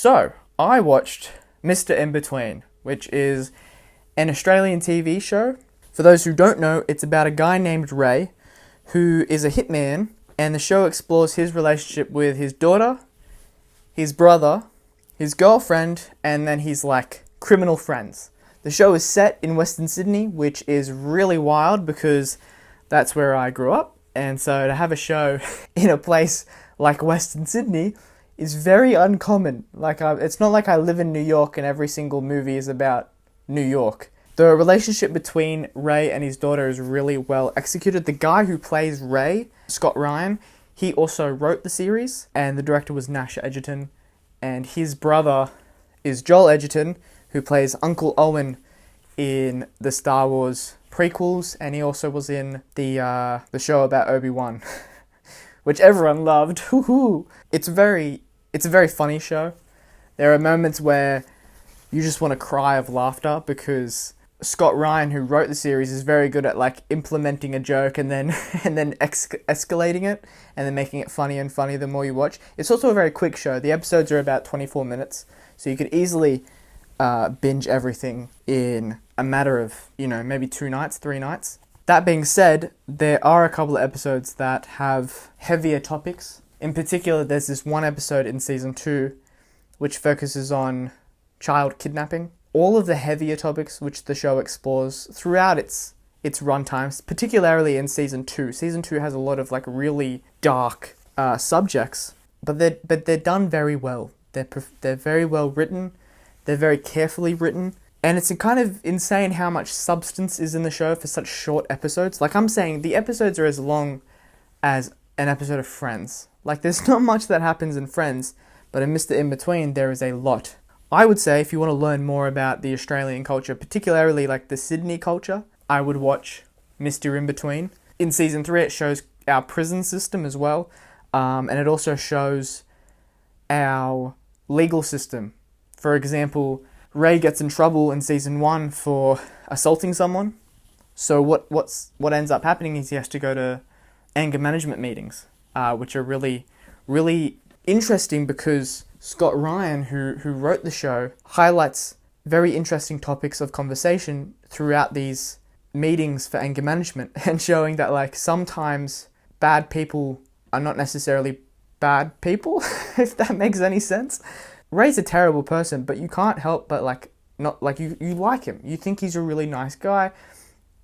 So, I watched Mr Inbetween, which is an Australian TV show. For those who don't know, it's about a guy named Ray, who is a hitman, and the show explores his relationship with his daughter, his brother, his girlfriend, and then his, criminal friends. The show is set in Western Sydney, which is really wild because that's where I grew up. And so to have a show in a place like Western Sydney is very uncommon. It's not like I live in New York and every single movie is about New York. The relationship between Ray and his daughter is really well executed. The guy who plays Ray, Scott Ryan, he also wrote the series, and the director was Nash Edgerton, and his brother is Joel Edgerton, who plays Uncle Owen in the Star Wars prequels, and he also was in the show about Obi-Wan, which everyone loved. It's a very funny show. There are moments where you just want to cry of laughter because Scott Ryan, who wrote the series, is very good at implementing a joke and then escalating it and then making it funny and funny the more you watch. It's also a very quick show. The episodes are about 24 minutes, so you could easily binge everything in a matter of, maybe 2 nights, 3 nights. That being said, there are a couple of episodes that have heavier topics. In particular, there's this one episode in season 2 which focuses on child kidnapping. All of the heavier topics which the show explores throughout its runtimes, particularly in season 2. Season 2 has a lot of really dark subjects, but they're done very well. They're very well written. They're very carefully written, and it's kind of insane how much substance is in the show for such short episodes. I'm saying, the episodes are as long as an episode of Friends. There's not much that happens in Friends, but in Mr. Inbetween, there is a lot. I would say if you want to learn more about the Australian culture, particularly the Sydney culture, I would watch Mr. Inbetween. In season 3, it shows our prison system as well, and it also shows our legal system. For example, Ray gets in trouble in season 1 for assaulting someone. So what ends up happening is he has to go to anger management meetings, which are really, really interesting because Scott Ryan, who wrote the show, highlights very interesting topics of conversation throughout these meetings for anger management, and showing that sometimes bad people are not necessarily bad people, if that makes any sense. Ray's a terrible person, but you can't help but you like him. You think he's a really nice guy.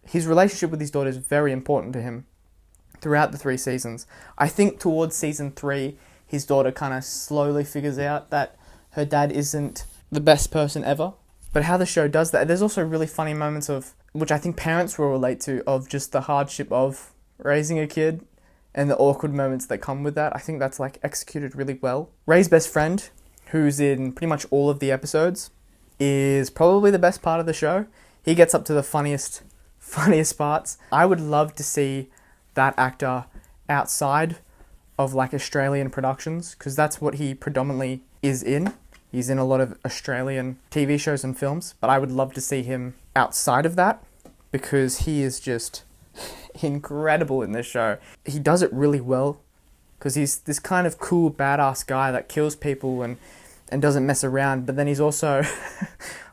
His relationship with his daughter is very important to him throughout the 3 seasons. I think towards season 3, his daughter kind of slowly figures out that her dad isn't the best person ever. But how the show does that, there's also really funny moments of, which I think parents will relate to, of just the hardship of raising a kid and the awkward moments that come with that. I think that's executed really well. Ray's best friend, who's in pretty much all of the episodes, is probably the best part of the show. He gets up to the funniest parts. I would love to see that actor outside of Australian productions, because that's what he predominantly is in. He's in a lot of Australian TV shows and films, but I would love to see him outside of that because he is just incredible in this show. He does it really well because he's this kind of cool, badass guy that kills people and doesn't mess around, but then he's also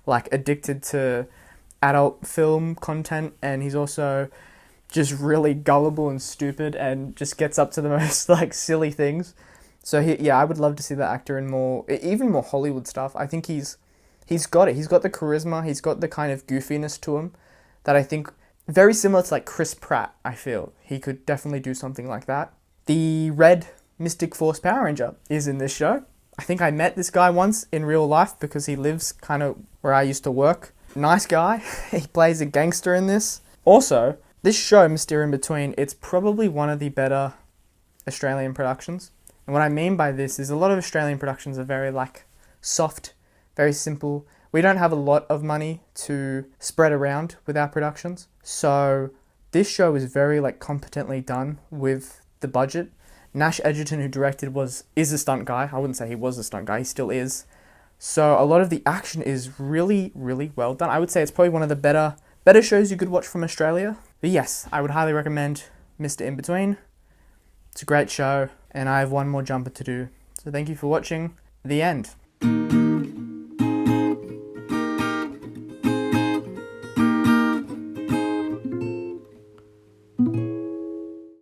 addicted to adult film content, and he's also just really gullible and stupid and just gets up to the most silly things. So I would love to see that actor in even more Hollywood stuff. I think he's got it. He's got the charisma. He's got the kind of goofiness to him that I think very similar to Chris Pratt. I feel he could definitely do something like that. The Red Mystic Force Power Ranger is in this show. I think I met this guy once in real life because he lives kind of where I used to work. Nice guy. He plays a gangster in this. Also, this show, Mr. Inbetween, it's probably one of the better Australian productions. And what I mean by this is a lot of Australian productions are very soft, very simple. We don't have a lot of money to spread around with our productions. So this show is very competently done with the budget. Nash Edgerton, who directed, is a stunt guy. I wouldn't say he was a stunt guy, he still is. So a lot of the action is really, really well done. I would say it's probably one of the better shows you could watch from Australia. But yes, I would highly recommend Mr. Inbetween. It's a great show, and I have one more jumper to do. So thank you for watching. The end.